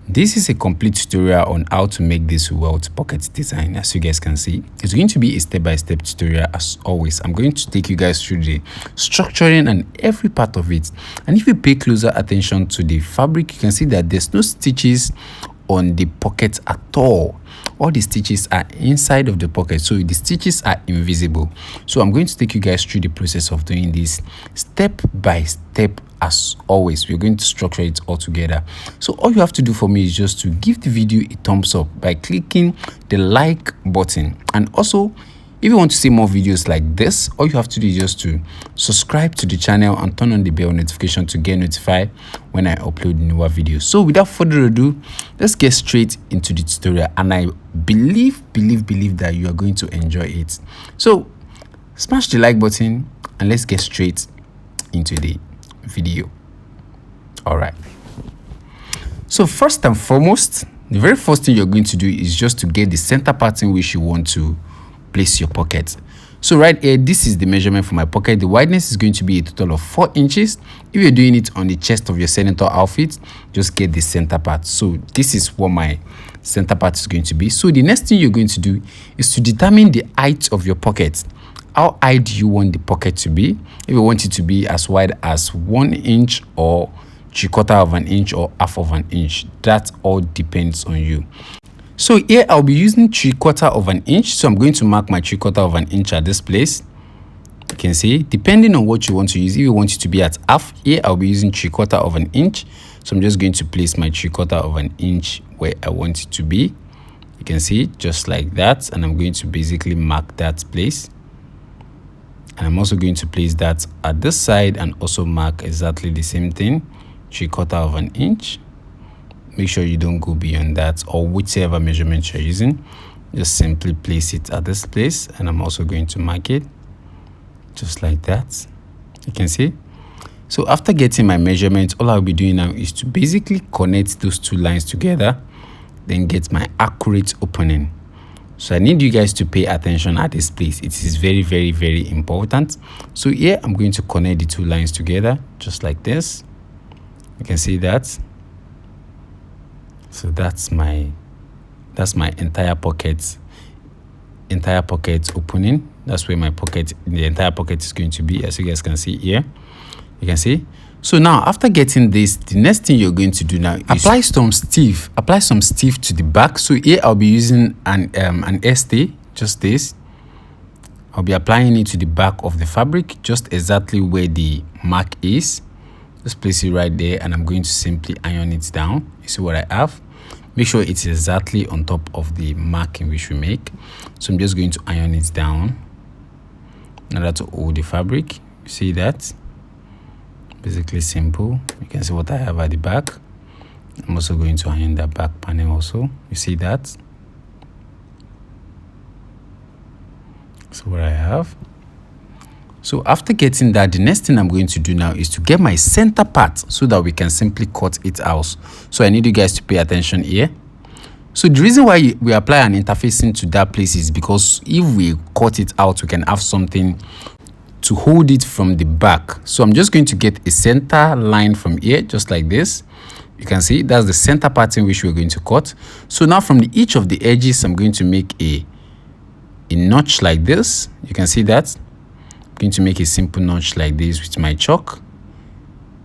This is a complete tutorial on how to make this welt pocket design. As you guys can see, it's going to be a step-by-step tutorial. As always, I'm going to take you guys through the structuring and every part of it. And if you pay closer attention to the fabric, you can see that there's no stitches on the pocket at all. All the stitches are inside of the pocket, so the stitches are invisible. So I'm going to take you guys through the process of doing this step by step. As always, we're going to structure it all together. So all you have to do for me is just to give the video a thumbs up by clicking the like button. And also, if you want to see more videos like this, all you have to do is just to subscribe to the channel and turn on the bell notification to get notified when I upload newer videos. So without further ado, let's get straight into the tutorial, and I believe that you are going to enjoy it. So smash the like button and let's get straight into the video. All right, so first and foremost, the very first thing you're going to do is just to get the center part in which you want to place your pocket. So right here, this is the measurement for my pocket. The wideness is going to be a total of 4 inches. If you're doing it on the chest of your senator outfit, just get the center part. So this is what my center part is going to be. So the next thing you're going to do is to determine the height of your pocket. How high do you want the pocket to be? If you want it to be as wide as 1 inch or 3/4 of an inch or 1/2 of an inch, that all depends on you. So here I'll be using 3/4 of an inch. So I'm going to mark my 3/4 of an inch at this place. You can see, depending on what you want to use, if you want it to be at half, here I'll be using 3/4 of an inch. So I'm just going to place my 3/4 of an inch where I want it to be. You can see, just like that. And I'm going to basically mark that place. And I'm also going to place that at this side and also mark exactly the same thing, 3/4 of an inch. Make sure you don't go beyond that, or whichever measurement you're using. Just simply place it at this place, and I'm also going to mark it just like that. You can see. So after getting my measurement, all I'll be doing now is to basically connect those two lines together, then get my accurate opening. So I need you guys to pay attention at this place. It is very important. So here I'm going to connect the two lines together just like this. You can see that. So that's my entire pocket opening. That's where the entire pocket is going to be, as you guys can see here. You can see. So now, after getting this, the next thing you're going to do now is apply some stiff to the back. So here I'll be using an ST, just this. I'll be applying it to the back of the fabric, just exactly where the mark is. Just place it right there, and I'm going to simply iron it down. You see what I have? Make sure it's exactly on top of the mark in which we make. So I'm just going to iron it down in order to hold the fabric. You see that? Basically simple. You can see what I have at the back. I'm also going to iron that back panel also. You see that? So what I have. So after getting that, the next thing I'm going to do now is to get my center part so that we can simply cut it out. So I need you guys to pay attention here. So the reason why we apply an interfacing to that place is because if we cut it out, we can have something to hold it from the back. So I'm just going to get a center line from here, just like this. You can see that's the center part in which we're going to cut. So now from each of the edges, I'm going to make a notch like this. You can see that. I'm going to make a simple notch like this with my chalk.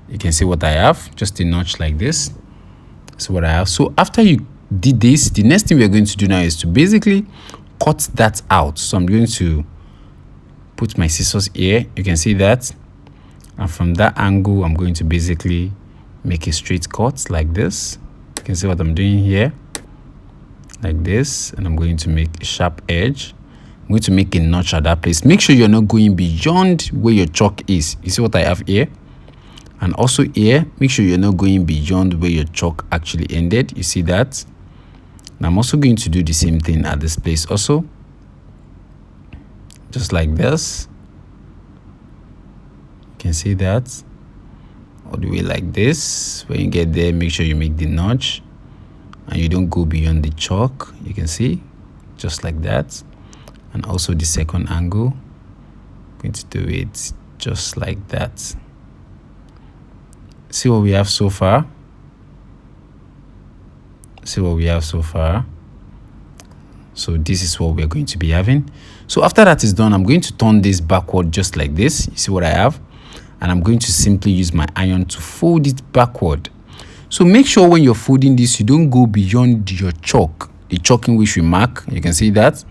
You can see what I have, just a notch like this. That's what I have. So after you did this, the next thing we're going to do now is to basically cut that out. So I'm going to put my scissors here. You can see that. And from that angle, I'm going to basically make a straight cut like this. You can see what I'm doing here, like this. And I'm going to make a sharp edge. I'm going to make a notch at that place. Make sure you're not going beyond where your chalk is. You see what I have here? And also here, make sure you're not going beyond where your chalk actually ended. You see that? And I'm also going to do the same thing at this place also. Just like this. You can see that. All the way like this. When you get there, make sure you make the notch. And you don't go beyond the chalk. You can see. Just like that. And also the second angle. I'm going to do it just like that. See what we have so far? See what we have so far. So this is what we're going to be having. So after that is done, I'm going to turn this backward just like this. You see what I have? And I'm going to simply use my iron to fold it backward. So make sure when you're folding this, you don't go beyond your chalk, the chalk in which we mark. You can see that.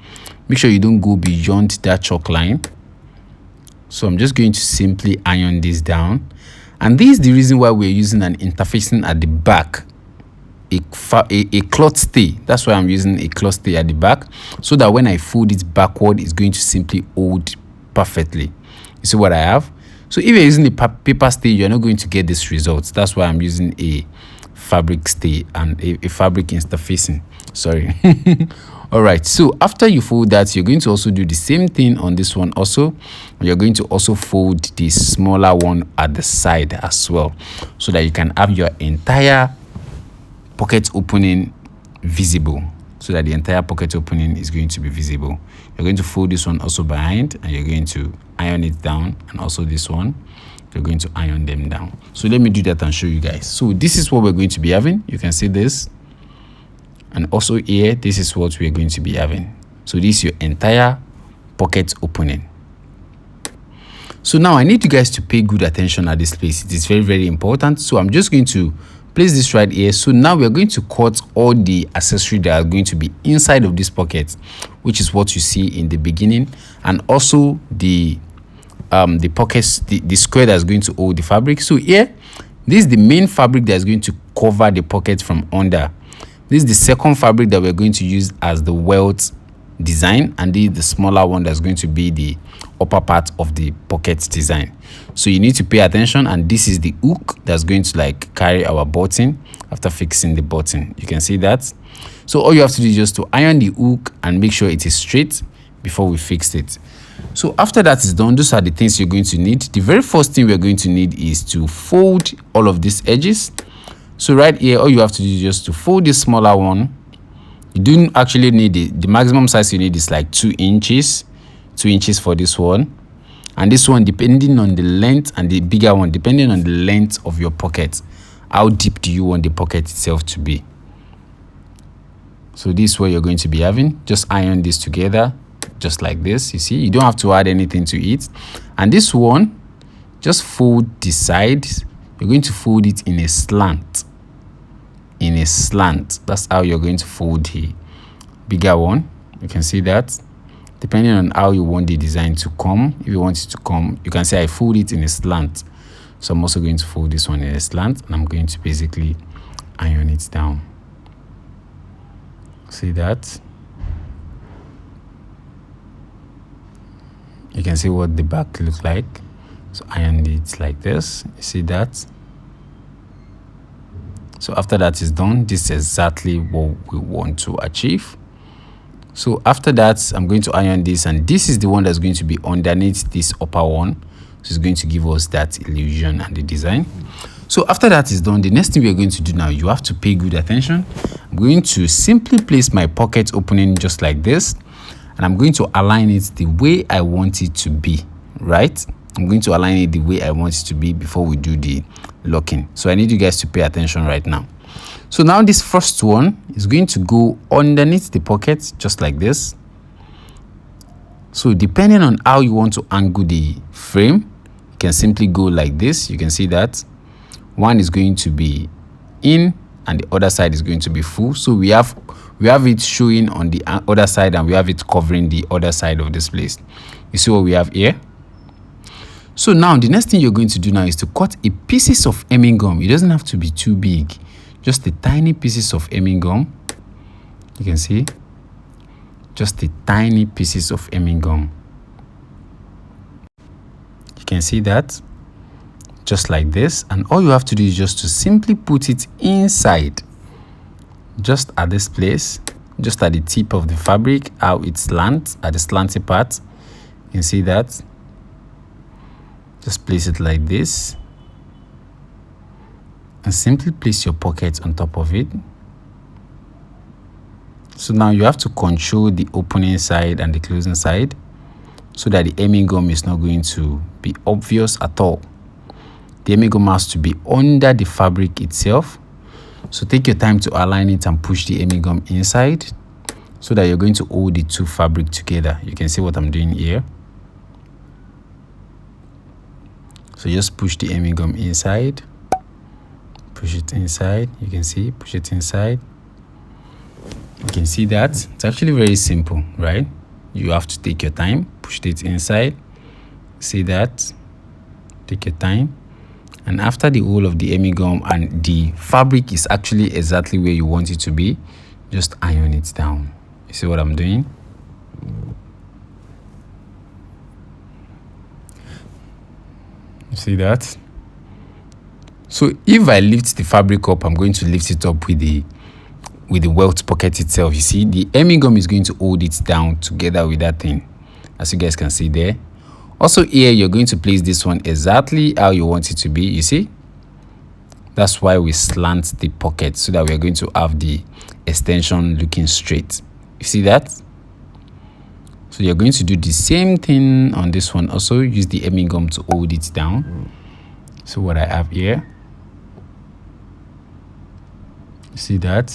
Make sure you don't go beyond that chalk line. So I'm just going to simply iron this down. And this is the reason why we're using an interfacing at the back. A cloth stay. That's why I'm using a cloth stay at the back, so that when I fold it backward, it's going to simply hold perfectly. You see what I have? So if you're using a paper stay, you're not going to get this result. That's why I'm using a fabric stay and a fabric interfacing. Sorry. All right, so after you fold that, you're going to also do the same thing on this one also. You're going to also fold the smaller one at the side as well, so that you can have your entire pocket opening visible, so that the entire pocket opening is going to be visible. You're going to fold this one also behind, and you're going to iron it down, and also this one you're going to iron them down. So let me do that and show you guys. So this is what we're going to be having. You can see this, and also here this is what we're going to be having. So this is your entire pocket opening. So now I need you guys to pay good attention at this place. It is very, very important. So I'm just going to place this right here. So now we're going to cut all the accessories that are going to be inside of this pocket, which is what you see in the beginning, and also the pockets, the square that's going to hold the fabric. So here, this is the main fabric that's going to cover the pocket from under. This is the second fabric that we're going to use as the welt design, and this is the smaller one that's going to be the upper part of the pocket design. So you need to pay attention, and this is the hook that's going to like carry our button after fixing the button. You can see that. So all you have to do is just to iron the hook and make sure it is straight before we fix it. So after that is done, those are the things you're going to need. The very first thing we're going to need is to fold all of these edges. So right here, all you have to do is just to fold this smaller one. You don't actually need the maximum size you need is like 2 inches. 2 inches for this one, and this one depending on the length, and the bigger one depending on the length of your pocket. How deep do you want the pocket itself to be? So this is what you're going to be having. Just iron this together just like this. You see, you don't have to add anything to it. And this one, just fold the sides. You're going to fold it in a slant. In a slant. That's how you're going to fold the bigger one. You can see that. Depending on how you want the design to come, if you want it to come, you can say I fold it in a slant. So I'm also going to fold this one in a slant, and I'm going to basically iron it down. See that? You can see what the back looks like. So iron it like this. You see that? So after that is done, this is exactly what we want to achieve. So after that, I'm going to iron this, and this is the one that's going to be underneath this upper one. So it's going to give us that illusion and the design. So after that is done, the next thing we're going to do now, you have to pay good attention. I'm going to simply place my pocket opening just like this, and I'm going to align it the way I want it to be, right? I'm going to align it the way I want it to be before we do the locking. So I need you guys to pay attention right now. So now this first one is going to go underneath the pocket just like this. So depending on how you want to angle the frame, you can simply go like this. You can see that one is going to be in and the other side is going to be full. So we have it showing on the other side, and we have it covering the other side of this place. You see what we have here? So now the next thing you're going to do now is to cut a pieces of hemming gum. It doesn't have to be too big, just the tiny pieces of hemming gum. You can see just the tiny pieces of hemming gum. You can see that just like this, and all you have to do is just to simply put it inside, just at this place, just at the tip of the fabric, how it slants at the slanty part. You can see that. Just place it like this, and simply place your pocket on top of it. So now you have to control the opening side and the closing side, so that the hemming gum is not going to be obvious at all. The hemming gum has to be under the fabric itself, So take your time to align it and push the hemming gum inside so that you're going to hold the two fabric together. You can see what I'm doing here. So just push the hemming gum inside, push it inside. You can see, push it inside. You can see that it's actually very simple, right? You have to take your time, push it inside. See that? Take your time. And after the whole of the hemming gum and the fabric is actually exactly where you want it to be, just iron it down. You see what I'm doing? You see that? So if I lift the fabric up, I'm going to lift it up with the welt pocket itself. You see, the hemming gum is going to hold it down together with that thing, as you guys can see there. Also here, you're going to place this one exactly how you want it to be. You see, that's why we slant the pocket, so that we're going to have the extension looking straight. You see that? So you're going to do the same thing on this one. Also use the hemming gum to hold it down. So what I have here, you see that?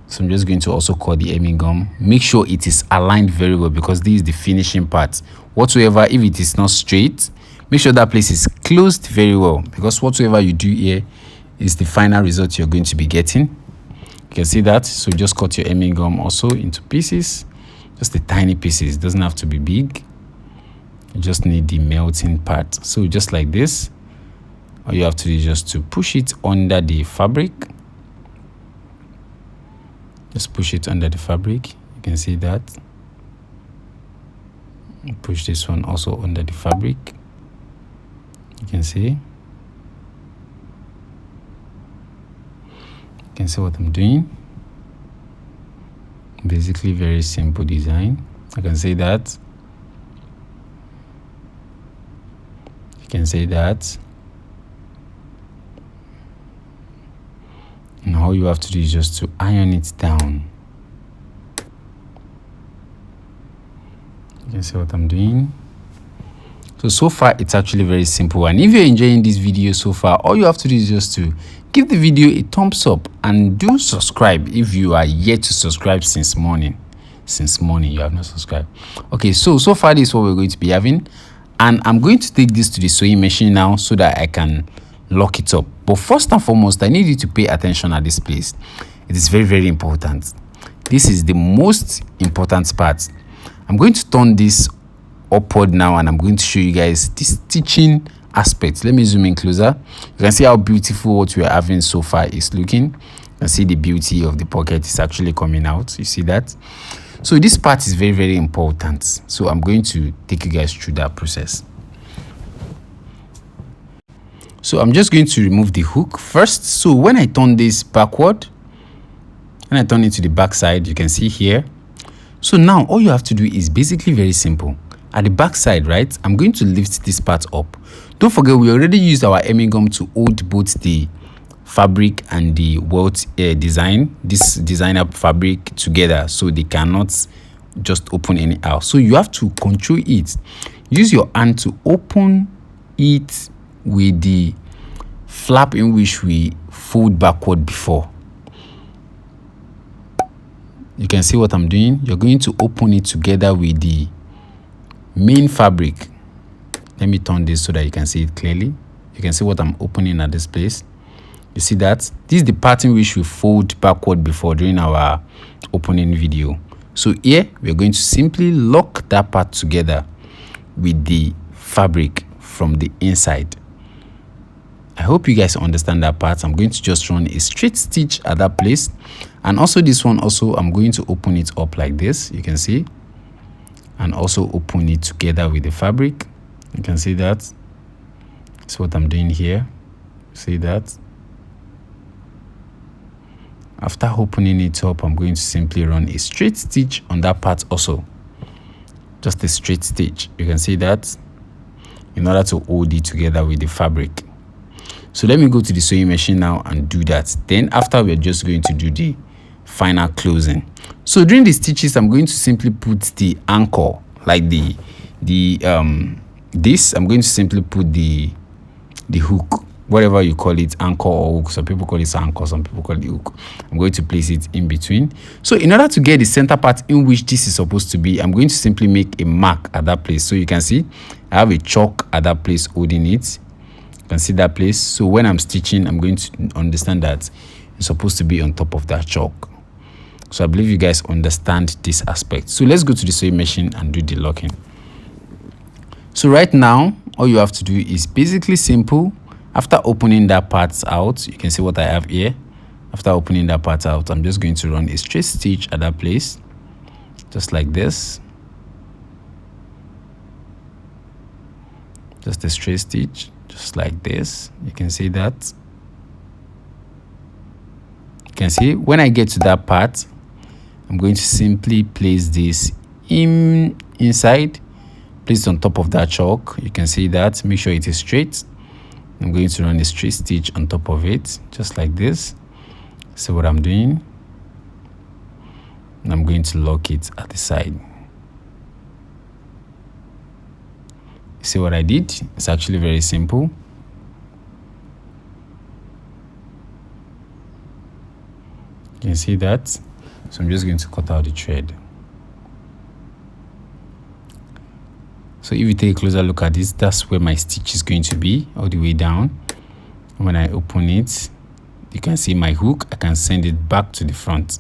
So I'm just going to also cut the hemming gum. Make sure it is aligned very well, because this is the finishing part. Whatsoever, if it is not straight, make sure that place is closed very well, because whatsoever you do here is the final result you're going to be getting. You can see that. So just cut your hemming gum also into pieces, just the tiny pieces. It doesn't have to be big. You just need the melting part. So just like this, all you have to do is just to push it under the fabric. Just push it under the fabric. You can see that. Push this one also under the fabric. You can see. You can see what I'm doing. Basically very simple design. I can say that. You can say that. And all you have to do is just to iron it down. You can see what I'm doing. So far it's actually very simple. And if you're enjoying this video so far, all you have to do is just to give the video a thumbs up and do subscribe if you are yet to subscribe since morning. Since morning you have not subscribed. Okay, so far this is what we're going to be having, and I'm going to take this to the sewing machine now so that I can lock it up. But first and foremost, I need you to pay attention at this place. It is very, very important. This is the most important part. I'm going to turn this upward now, and I'm going to show you guys the stitching aspect. Let me zoom in closer. You can see how beautiful what we are having so far is looking. You can see the beauty of the pocket is actually coming out. You see that? So this part is very, very important. So I'm going to take you guys through that process. So I'm just going to remove the hook first. So when I turn this backward, when I turn it to the back side, you can see here. So now all you have to do is basically very simple. At the back side, right, I'm going to lift this part up. Don't forget, we already used our hemming gum to hold both the fabric and the welt design, this designer fabric together, so they cannot just open anyhow. So you have to control it. Use your hand to open it with the flap in which we fold backward before. You can see what I'm doing. You're going to open it together with the main fabric. Let me turn this so that you can see it clearly. You can see what I'm opening at this place. You see that? This is the pattern which we fold backward before during our opening video. So here we're going to simply lock that part together with the fabric from the inside. I hope you guys understand that part. I'm going to just run a straight stitch at that place, and also this one also I'm going to open it up like this, you can see, and also open it together with the fabric. You can see that. That's what I'm doing here. See that? After opening it up, I'm going to simply run a straight stitch on that part also. Just a straight stitch. You can see that, in order to hold it together with the fabric. So let me go to the sewing machine now and do that. Then after, we're just going to do the final closing. So during the stitches, I'm going to simply put the anchor, like this. I'm going to simply put the hook whatever you call it, anchor or hook. Some people call it anchor, some people call it hook. I'm going to place it in between. So in order to get the center part in which this is supposed to be, I'm going to simply make a mark at that place. So you can see I have a chalk at that place holding it. You can see that place. So when I'm stitching, I'm going to understand that it's supposed to be on top of that chalk. So I believe you guys understand this aspect. So let's go to the sewing machine and do the locking. So right now, all you have to do is basically simple. After opening that part out, you can see what I have here. After opening that part out, I'm just going to run a straight stitch at that place, just like this. Just a straight stitch, just like this. You can see that. You can see when I get to that part, I'm going to simply place this inside, place it on top of that chalk. You can see that. Make sure it is straight. I'm going to run a straight stitch on top of it, just like this. See what I'm doing? And I'm going to lock it at the side. See what I did? It's actually very simple. You can see that. So I'm just going to cut out the thread. So if you take a closer look at this, that's where my stitch is going to be, all the way down. When I open it, you can see my hook. I can send it back to the front.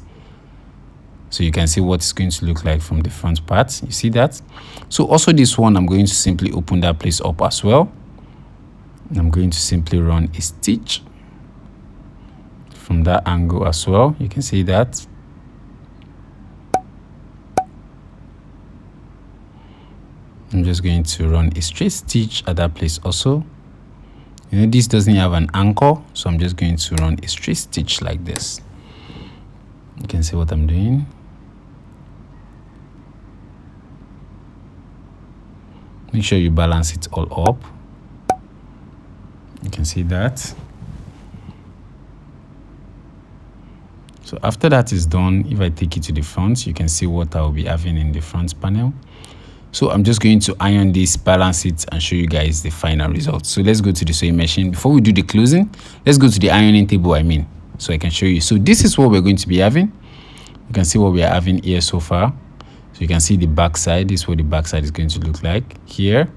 So you can see what it's going to look like from the front part. You see that? So also this one, I'm going to simply open that place up as well. And I'm going to simply run a stitch from that angle as well. You can see that. I'm just going to run a straight stitch at that place also. You know, this doesn't have an anchor, so I'm just going to run a straight stitch like this. You can see what I'm doing. Make sure you balance it all up. You can see that. So after that is done, if I take it to the front, you can see what I'll be having in the front panel. So I'm just going to iron this, balance it, and show you guys the final result. So let's go to the sewing machine. Before we do the closing, let's go to the ironing table, so I can show you. So this is what we're going to be having. You can see what we are having here so far. So you can see the back side. This is what the back side is going to look like here.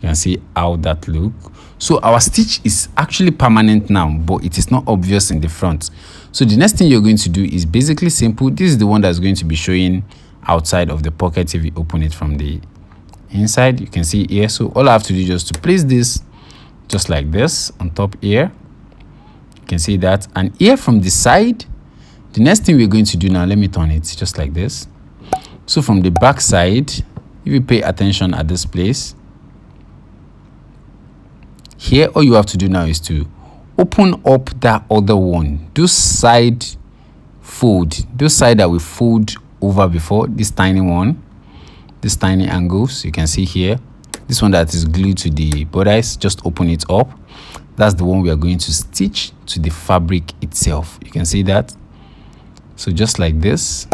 You can see how that look. So our stitch is actually permanent now, but it is not obvious in the front. So the next thing you're going to do is basically simple. This is the one that's going to be showing outside of the pocket if you open it from the inside. You can see here. So all I have to do is just to place this just like this on top here. You can see that. And here from the side, the next thing we're going to do now, let me turn it just like this. So from the back side, if you pay attention at this place here, all you have to do now is to open up that other one, those side fold, those side that we fold over before, this tiny one, this tiny angles. You can see here, this one that is glued to the bodice, just open it up. That's the one we are going to stitch to the fabric itself. You can see that. So just like this,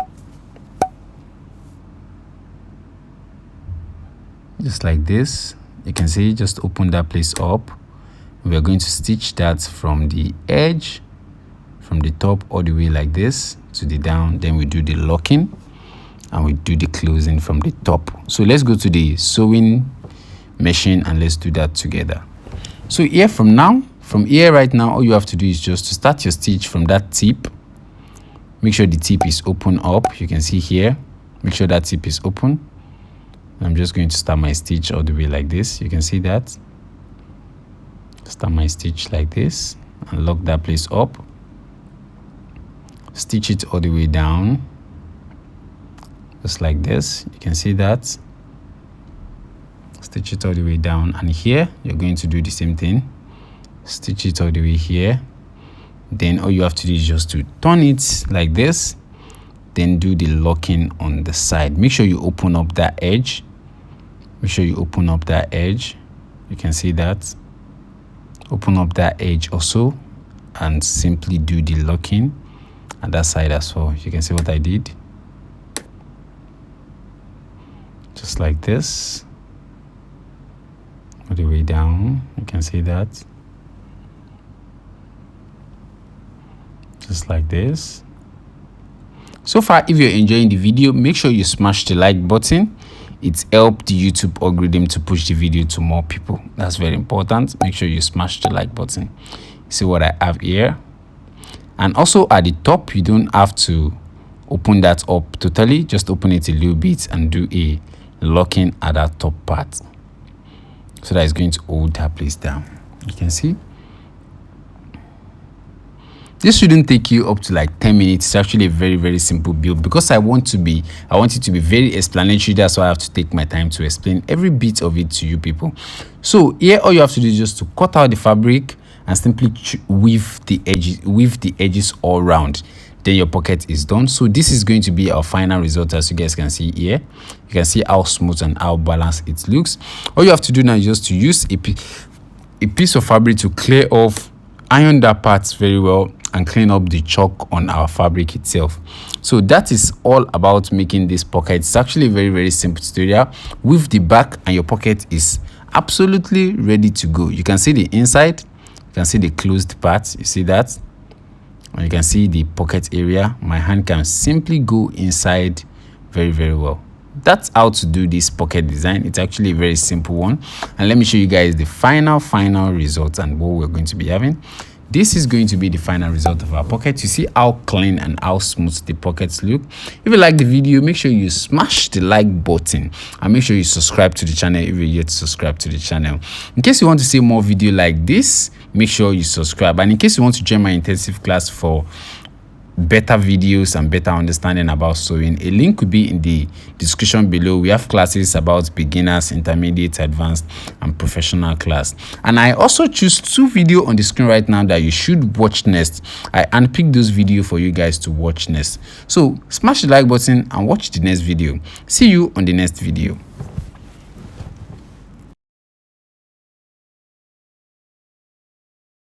just like this, you can see, just open that place up. We are going to stitch that from the edge, from the top all the way like this to the down. Then we do the locking and we do the closing from the top. So let's go to the sewing machine and let's do that together. So here from here right now, all you have to do is just to start your stitch from that tip. Make sure the tip is open up. You can see here, make sure that tip is open. I'm just going to start my stitch all the way like this. You can see that. Start my stitch like this and lock that place up. Stitch it all the way down, just like this. You can see that. Stitch it all the way down, and here you're going to do the same thing. Stitch it all the way here. Then all you have to do is just to turn it like this, then do the locking on the side. Make sure you open up that edge. Make sure you open up that edge. You can see that. Open up that edge also and simply do the locking at that side as well. You can see what I did. Just like this. All the way down. You can see that. just like this. So far, if you're enjoying the video, make sure you smash the like button. It's helped the YouTube algorithm to push the video to more people. That's very important. Make sure you smash the like button. See what I have here. And also at the top, you don't have to open that up totally. Just open it a little bit and do a locking at that top part, so that it's going to hold that place down. You can see. This shouldn't take you up to like 10 minutes. It's actually a very, very simple build because I want it to be very explanatory. That's why I have to take my time to explain every bit of it to you people. So here, all you have to do is just to cut out the fabric and simply weave the edges all around. Then your pocket is done. So this is going to be our final result, as you guys can see here. You can see how smooth and how balanced it looks. All you have to do now is just to use a piece of fabric to clear off, iron that part very well, and clean up the chalk on our fabric itself. So that is all about making this pocket. It's actually a very, very simple tutorial. With the back, and your pocket is absolutely ready to go. You can see the inside, you can see the closed part, you see that, and you can see the pocket area. My hand can simply go inside very, very well. That's how to do this pocket design. It's actually a very simple one, and let me show you guys the final result and what we're going to be having. This is going to be the final result of our pocket. You see how clean and how smooth the pockets look. If you like the video, make sure you smash the like button and make sure you subscribe to the channel if you're yet to subscribe to the channel. In case you want to see more video like this, make sure you subscribe. And in case you want to join my intensive class for better videos and better understanding about sewing, a link could be in the description below. We have classes about beginners, intermediate, advanced, and professional class. And I also choose 2 videos on the screen right now that you should watch next. I handpicked those videos for you guys to watch next. So smash the like button and watch the next video. See you on the next video.